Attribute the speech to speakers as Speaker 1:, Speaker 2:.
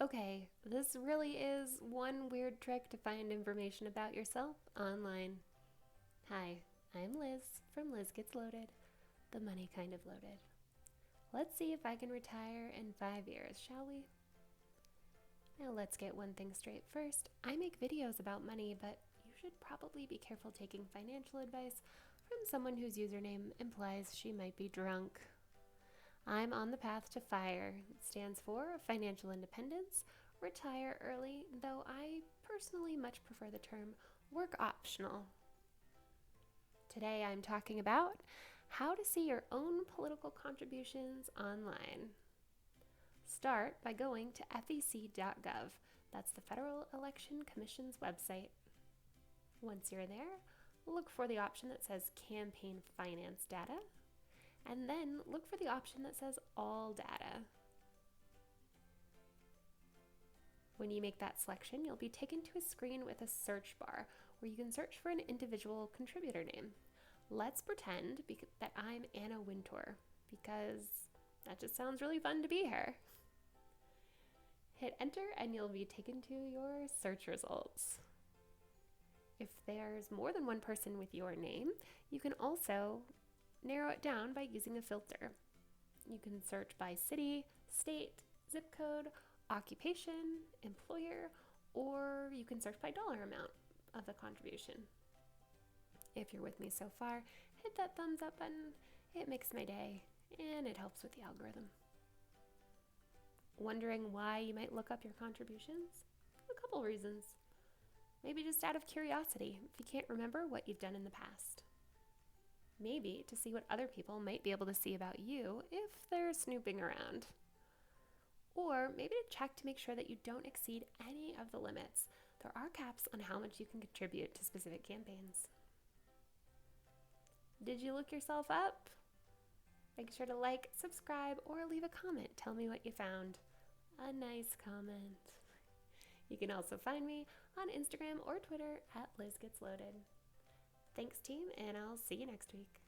Speaker 1: Okay, this really is one weird trick to find information about yourself online. Hi, I'm Liz from Liz Gets Loaded, the money kind of loaded. Let's see if I can retire in 5 years, shall we? Now let's get one thing straight first. I make videos about money, but you should probably be careful taking financial advice from someone whose username implies she might be drunk. I'm on the path to FIRE. It stands for financial independence, retire early, though I personally much prefer the term work optional. Today I'm talking about how to see your own political contributions online. Start by going to fec.gov. That's the Federal Election Commission's website. Once you're there, look for the option that says campaign finance data, and then look for the option that says all data. When you make that selection, you'll be taken to a screen with a search bar where you can search for an individual contributor name. Let's pretend that I'm Anna Wintour because that just sounds really fun to be her. Hit enter and you'll be taken to your search results. If there's more than one person with your name, you can also narrow it down by using a filter. You can search by city, state, zip code, occupation, employer, or you can search by dollar amount of the contribution. If you're with me so far, hit that thumbs up button. It makes my day and it helps with the algorithm. Wondering why you might look up your contributions? A couple reasons. Maybe just out of curiosity if you can't remember what you've done in the past. Maybe to see what other people might be able to see about you if they're snooping around. Or maybe to check to make sure that you don't exceed any of the limits. There are caps on how much you can contribute to specific campaigns. Did you look yourself up? Make sure to like, subscribe, or leave a comment. Tell me what you found. A nice comment. You can also find me on Instagram or Twitter at Liz Gets Loaded. Thanks, team, and I'll see you next week.